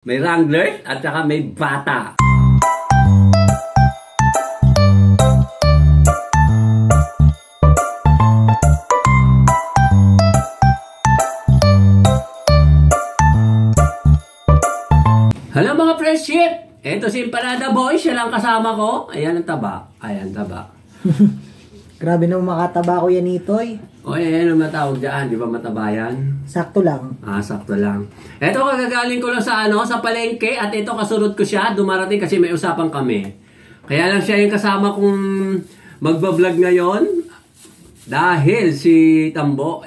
May Wrangler at saka may bata. Hello mga friendship! Ito si Empanada Boy, siya lang kasama ko. Ayan ang taba. Ayan taba. Grabe na makataba ko yan, Itoy. O ayan ang matawag dyan, di ba mataba yan? Sakto lang. Sakto lang. Ito kagagaling ko lang sa palengke at ito kasunod ko siya. Dumarating kasi may usapan kami. Kaya lang siya yung kasama kong magbablog ngayon. Dahil si Tambo,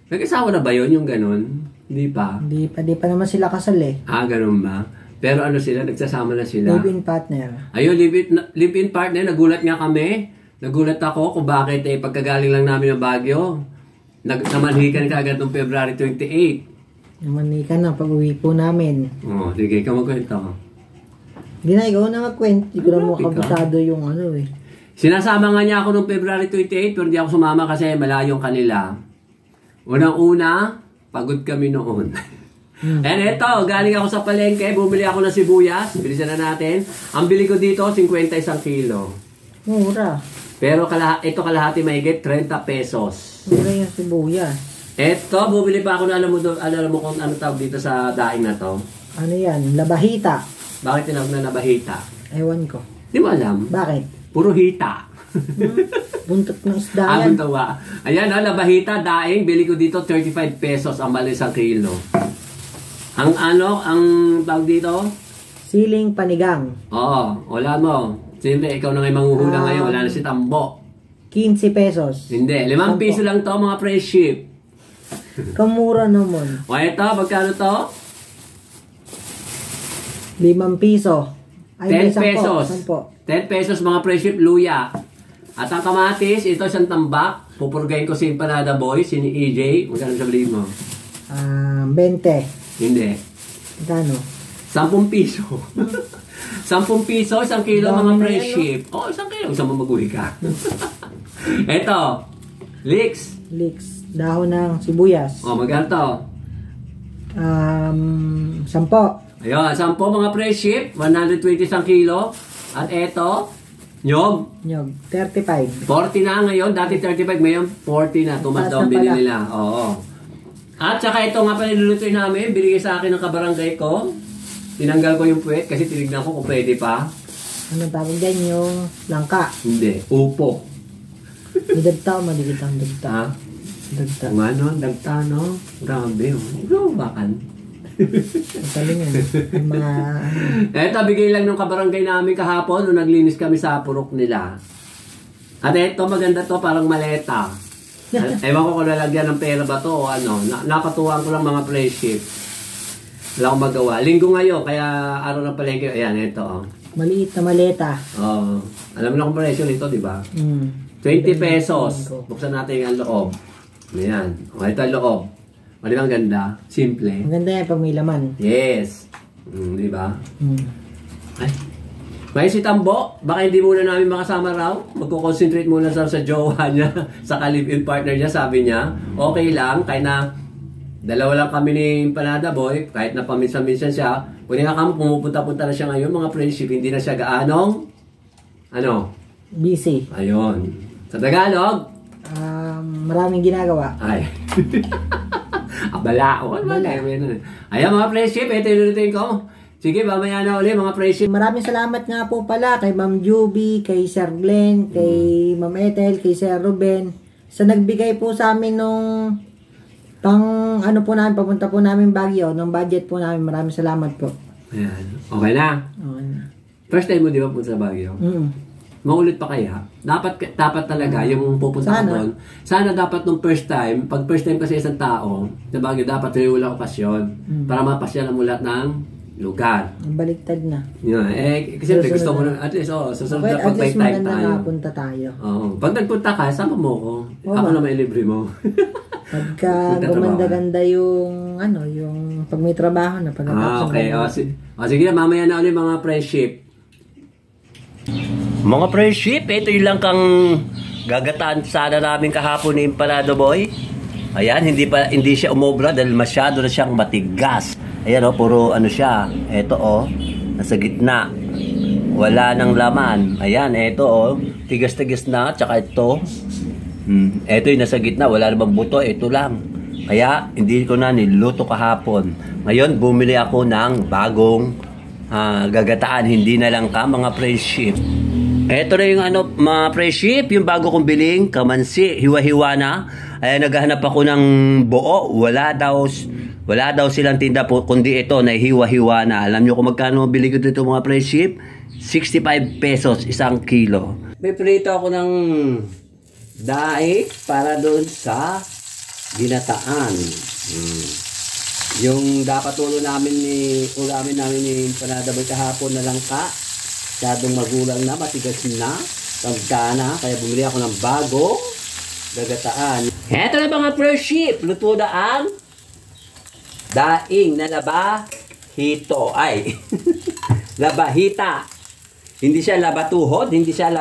nag-asawa na ba yun yung ganun? Hindi pa. Di pa naman sila kasal eh. Ganun ba? Pero ano sila, nagsasama na sila. Live-in partner. Ayun, live-in partner. Nagulat nga kami. Nagulat ako kung bakit pagkagaling lang namin ng Baguio. Namanhikan ka agad noong February 28. Namanhikan na pag-uwi po namin. Sige, ikaw magkwento. Hindi na, ikaw na magkwento. Hindi ko na makabisado yung ano eh. Sinasama nga niya ako noong February 28 pero hindi ako sumama kasi malayong kanila. Unang-una, pagod kami noon. And eto, galing ako sa palengke, bumili ako ng sibuyas. Bilisan na natin. Ang bili ko dito, 51 kilo. Mura. Pero ito kalahati mahigit 30 pesos. Mura yung sibuyas. Eto, bumili pa ako na alam mo kung ano tawag dito sa daing na to. Ano yan? Labahita. Bakit tinawag na nabahita? Ewan ko. Di mo alam? Bakit? Puro hita. Buntot ng isda yan. Buntawa. Ayan, nabahita, daing. Bili ko dito 35 pesos ang bali sa kilo. Ang tawag dito? Siling panigang. Oo, wala mo. Siyempre, ikaw na ngayon manghuhula ngayon. Wala na si Tambo. 15 pesos. Hindi, 5 piso lang to mga friendship. Kamura naman. O ito, magkano to? 5 piso. 10 pesos. 10 pesos mga friendship, luya. At ang kamatis, ito isang tambak. Pupurgayin ko si Empanada Boy, si EJ. Magkano sabihin mo? 20. Hindi. Magkano? 10 piso. 10 piso, 1 kilo mga friendship. 1 kilo. Gusto mo mag-uwi ka. Ito, leeks. Leeks. Dahon ng sibuyas. Magkano to? 10. Ayun, 10 mga friendship. 120 1 kilo. At ito, nyog. Nyog. 35. 40 na ngayon. Dati 35, ngayon 40 na. Tumas daw ang bili nila. Oo. At saka ito nga pala nilulutuin namin. Binigay sa akin ng kabarangay ko. Tinanggal ko yung puwet kasi tinignan ko kung pwede pa. Anong tawag dyan yung langka? Hindi. Upo. Dagta o maligid ang dagta? Dagta. Kung ano, dagta, no? Grabe, bakan. Mataling yan. Yung mga... Eto, bigay lang ng kabarangay namin kahapon nung naglinis kami sa purok nila. At eto, maganda to, parang maleta. Ewan ko kung lalagyan ng pera ba to o ano. Napatuwaan ko lang mga friendship. Wala akong magawa. Linggo ngayon, kaya araw na palengke. Ayan, ito. Maliit na maleta. Alam mo na kung presyo nito, di ba? 20 pesos. Buksan natin ang loob. Ayan. Ito ang loob. Di ba ang ganda? Simple. Ang ganda yan pag may laman. Yes. Di ba? Ay. May si Tambo. Baka hindi muna namin makasama raw. Magko-concentrate muna sa jowa niya. Sa live-in partner niya. Sabi niya, okay lang. Kaya na dalawa lang kami ni Empanada Boy, kahit na paminsan-minsan siya, kung nga kami pumupunta-punta na siya ngayon, mga friendship, hindi na siya gaanong, busy. Ayun. Sa Tagalog? Maraming ginagawa. Ay. Abala. Ayan mga friendship, ito yung routine ko. Sige, mamaya na ulit mga friendship. Maraming salamat nga po pala kay Ma'am Juby, kay Sir Glenn, kay Ma'am Ethel, kay Sir Ruben, sa nagbigay po sa amin nung papunta po namin Baguio, ng budget po namin. Maraming salamat po. Ayan. Okay na? Okay na. First time mo di ba punta sa Baguio? Maulit pa kaya? Dapat talaga yung pupunta ka doon. Sana dapat nung first time, pag first time kasi isang tao, sa Baguio, dapat may walang okasyon para mapasyalan mo lahat ng lugar. Baliktad na. Yeah, kasi gusto mo na, at least, susunod na pag-bike time tayo. At least maganda na punta tayo. Pag nagpunta ka, sama mo ko. Ako na may libre mo. Pagka gumanda-ganda yung pag may trabaho na pagkatapos. Okay. Sige na, mamaya na ulit mga friendship. Mga friendship, ito yung lang kang gagataan sana namin kahapon ni Empanada Boy. Ayan, hindi siya umobra dahil masyado na siyang matigas. Ayan o, puro ano siya. Ito o, nasa gitna. Wala nang laman. Ayan, ito o, tigas-tigas na. Tsaka ito. Ito yung nasa gitna, wala namang buto. Ito lang. Kaya, hindi ko na niluto kahapon. Ngayon, bumili ako ng bagong gagataan. Hindi na lang ka, mga friendship. Ito na yung ano, mga friendship, yung bago kong biling, kamansi, hiwa-hiwa na. Ay, naghahanap ako ng buo. Wala daw silang tinda po, kundi ito, na hiwa-hiwa na. Alam nyo kung magkano bili ko dito mga friendship? 65 pesos, 1 kilo. May prito ako ng daig para doon sa ginataan. Yung dapat ulamin namin ni Panadaboy kahapon na langka. Masyadong magulang na, matigas na, pagkana, kaya bumili ako ng bagong gagataan. Eto na mga friendship, luto na ang daing na labahito. Ay, labahita. Hindi siya labatuhod, hindi siya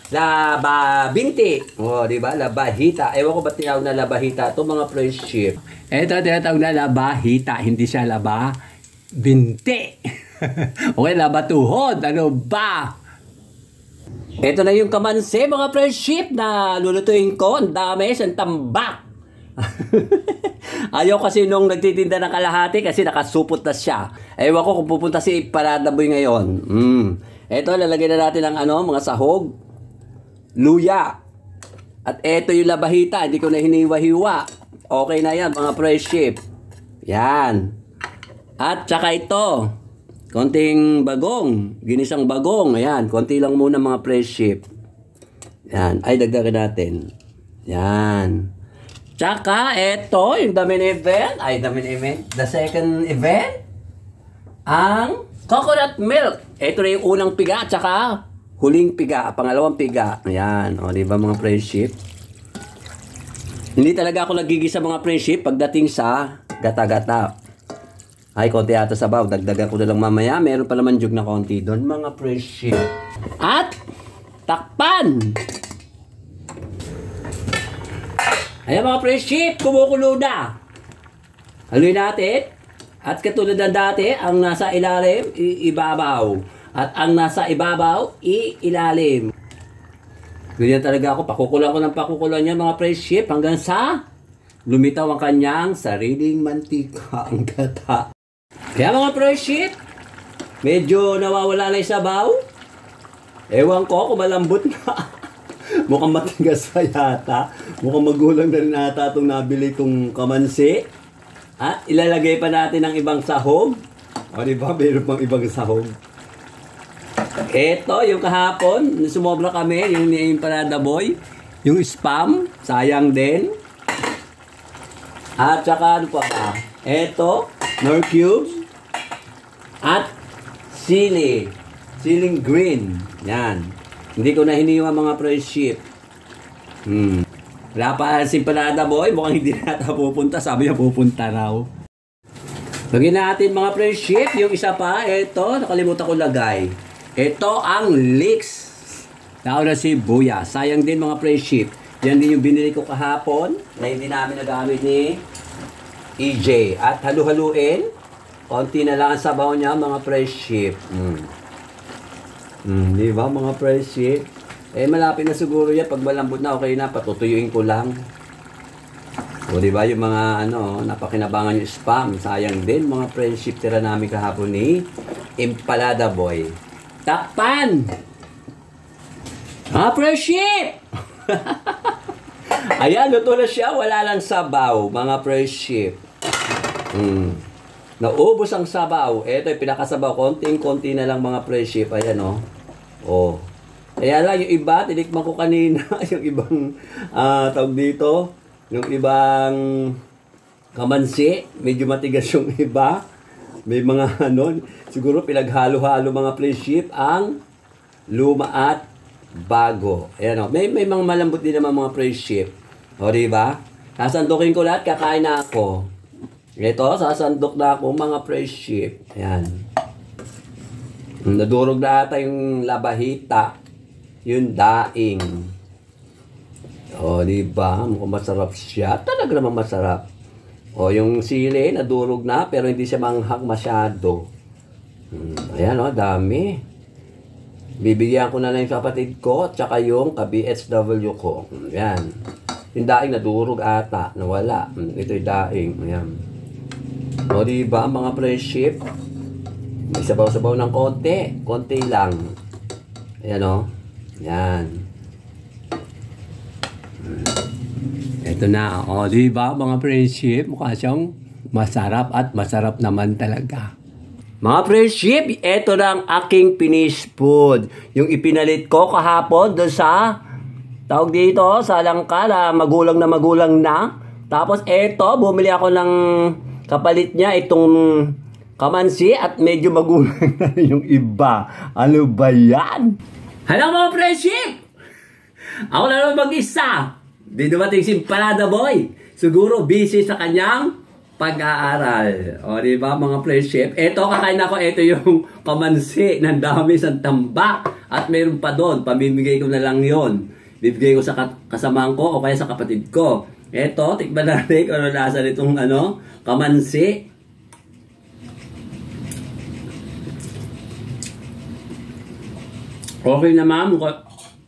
lababinti. O, di ba? Labahita. Ewan ko ba tinawag na labahita? Ito mga friendship. Ito tinatawag na labahita, hindi siya lababinti. Okay, labatuhod. Ano ba? Ito na yung kamansi, mga friendship, na lulutuin ko. Ang dami, isang tambak. Ayaw kasi nung nagtitinda ng kalahati kasi nakasupot na siya. Ewan ko kung pupunta si Panadaboy ngayon. Ito, lalagyan na natin ng mga sahog, luya. At ito yung labahita, hindi ko na hiniwa-hiwa. Okay na yan, mga friendship. Yan. At saka ito, konting bagong, ginisang bagong. Ayan, konti lang muna mga friendship. Yan, ay dagdagan natin. Yan. Tsaka ito, yung the second event, ang coconut milk. Ito na yung unang piga, tsaka huling piga, pangalawang piga. Ayan, o diba mga friendship? Hindi talaga ako nagigisa mga friendship pagdating sa gata-gata. Ay, konti ata sabaw. Dagdagan ko na lang mamaya. Meron pa naman jug na konti doon, mga friendship. At, takpan! Ayan mga friendship, kumukulo na. Haluin natin. At katulad ng dati, ang nasa ilalim, ibabaw. At ang nasa ibabaw, ilalim. Ganyan talaga ako. Pakukulan ko ng pakukulan niya mga friendship hanggang sa lumitaw ang kanyang sariling mantika, ang gata. Kaya mga friendship, medyo nawawala na yung sabaw. Ewan ko kung malambot na. Mukhang matigas pa yata. Mukhang magulang na rin ata itong nabili kong kamansi. At ilalagay pa natin ng ibang sahog. O diba, mayroon pang ibang sahog. Ito, yung kahapon, sumobra kami, yung Panadaboy. Yung spam, sayang din. At saka ano pa ba? Ito, nor cubes. At sili. Siling green. Yan. Hindi ko na hiniwa mga friendship. Wala pa si Panadaboy, mukhang hindi na ata pupunta. Sabi niya pupunta raw. Lagyan natin mga friendship. Yung isa pa, ito, nakalimutan ko lagay. Ito ang leeks. Tao na si Buya. Sayang din mga friendship. Yan din yung binili ko kahapon na hindi namin nagamit ni EJ. At halu-haluin. Konti na lang ang sabaw niya mga friendship. Di ba mga friendship? Eh, malapit na siguro yan. Pag malambot na, okay na. Patutuyuin ko lang. O, diba, yung mga, napakinabangan yung spam. Sayang din, mga friendship tira namin kahapon ni Panadaboy. Takpan! Mga friendship! Ayan, luto na siya. Wala lang sabaw, mga friendship. Naubos ang sabaw. Ito, yung pinakasabaw. Konting-konti na lang, mga friendship. Ayan, o. Kaya lang, yung iba, tinikman ko kanina, yung ibang, tawag dito, yung ibang kamansi, medyo matigas yung iba. May mga, siguro pinaghalo-halo mga friendship, ang luma at bago. Ayan, may mga malambot din naman mga friendship. O, diba? Sasandukin ko lahat, kakain na ako. Ito, sasandok na ako mga friendship. Ayan. Nadurog na ata yung labahita. Yung daing. O, diba? Mukhang masarap siya. Talaga naman masarap. O, yung sili, nadurog na, pero hindi siya manghang masyado. Ayan, o, dami. Bibigyan ko na lang yung kapatid ko, tsaka yung ka-BSW ko. Ayan. Yung daing nadurog ata, nawala. Ito yung daing. Ayan. O, diba, mga friendship? May sabaw-sabaw ng konti. Konti lang. Ayan, o. Ayan. Ito na, o, diba mga friendship, mukha siyang masarap at masarap naman talaga. Mga friendship, ito na ang aking finished food. Yung ipinalit ko kahapon doon sa, tawag dito, sa langkala, magulang na. Tapos ito, bumili ako ng kapalit niya, itong kamansi at medyo magulang na yung iba. Ano ba yan? Hello mga friendship! Ako na naman mag-isa. Di dumating si Parada Boy. Siguro busy sa kanyang pag-aaral. O, di ba mga friendship? Ito, kakain ako. Ito yung kamansi. Nandami sa tambak. At mayroon pa doon. Pamimigay ko na lang yon. Bibigay ko sa kasamahan ko o kaya sa kapatid ko. Ito, tikman natin kung ano lasa nitong kamansi. Okay naman.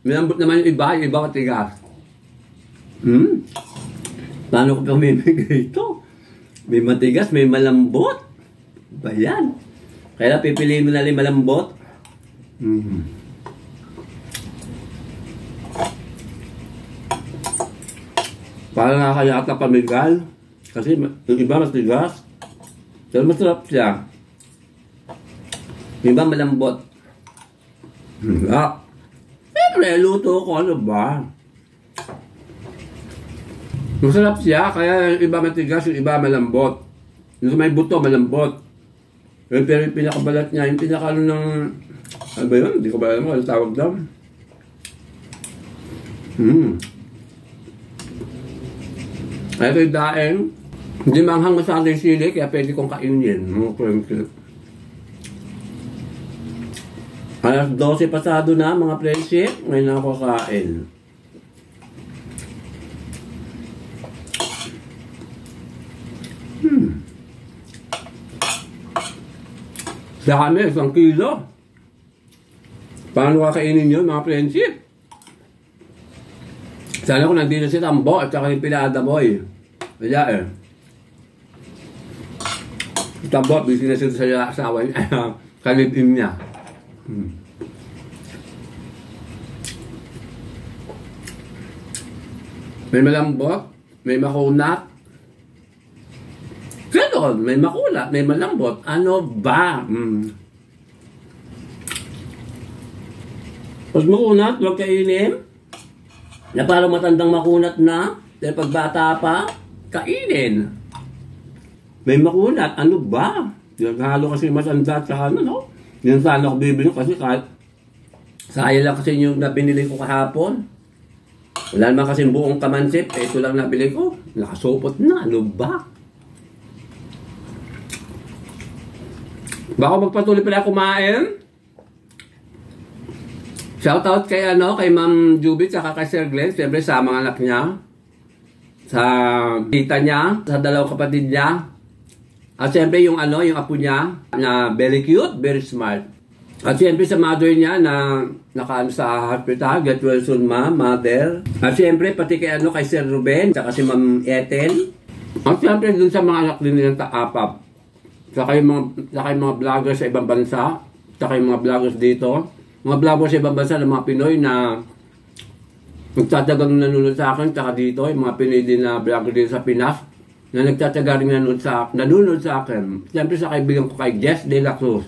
Malambot naman yung iba. Yung iba matigas. Paano ko pamimigay ito? May matigas, may malambot. Ba yan? Kaya pipiliin mo na lang malambot. Parang nakakayata pamigal. Kasi yung iba matigas. Pero masarap siya. Yung iba malambot. Siyempre, luto ko. Ano ba? Masarap siya, kaya yung iba matigas, yung iba malambot. Yung may buto, malambot. Pero yung pinakabalat niya, yung pinakalo ng... Ano ba yun? Hindi ko ba alam ano tawag daw. Ito yung daeng. Hindi manghang masyado yung sili, kaya pwede kong kainin. Alas 12 pasado na, mga friendship. Ngayon na ako kain. Dami, 1 kilo. Paano kakainin yun, mga friendship? Sana kung nandito si Tambo at saka yung Pilada Boy. Kaya eh. Si Tambo, busy na sila sa asawa niya. Kalibin niya. May malambot, may makunat. Ganon, may makulat, may malambot. Ano ba? Pag makunat, huwag kainin. Na parang matandang makunat na. Dahil pag bata pa, kainin. May makunat, ano ba? Halo kasi matanda sa no? Yan sana ako bibili kasi kahit sayang lang kasi yung nabinili ko kahapon. Wala naman kasi buong kamansip. Ito lang nabili ko. Nakasupot na. Ano ba? Baka magpatuloy pala kumain. Shoutout kay kay Ma'am Jubit at kay Sir Glenn, siyempre sa mga anak niya, sa tita niya, sa dalawang kapatid niya. At siyempre yung yung apo niya na very cute, very smart. At siyempre sa mother niya na nakaano sa hospital, get well soon mother. At siyempre pati kay kay Sir Ruben, at si Ma'am Ethel. At siyempre dun sa mga anak din nilang taapap. Saka yung mga vloggers sa ibang bansa, saka yung mga vloggers dito. Mga vloggers sa ibang bansa ng mga Pinoy na nagtatagang nanonood sa akin, saka dito, yung mga Pinoy din na vlogger dito sa Pinas, na nagtataga rin nanonood sa akin. Siyempre sa kaibigan ko kay Jess De La Cruz.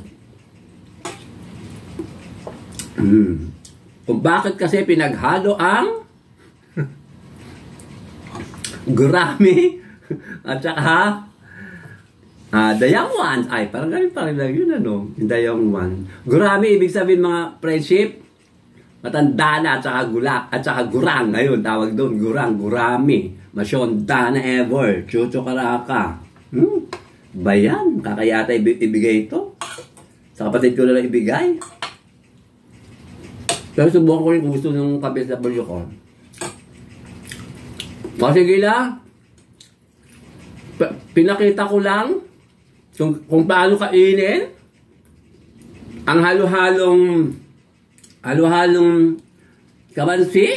Kung bakit kasi pinaghalo ang gurami at saka Dayang One. Ay, parang ganun pa rin lang yun, yung Dayang One. Gurami, ibig sabihin mga friendship, matanda na at saka gurang. Ngayon, tawag doon, gurami. Masyonda na ever. Chucho Karaka. Bayan, kakayata ibigay ito. Sa kapatid ko na lang ibigay. Pero subukan ko rin kung gusto ng KBSW ko. Sige lang. pinakita ko lang kung paano kainin ang halo-halong kamansi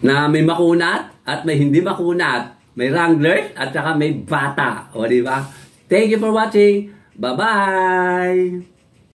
na may makunat at may hindi makunat. May wranglers at saka may bata. O, diba? Thank you for watching. Bye-bye!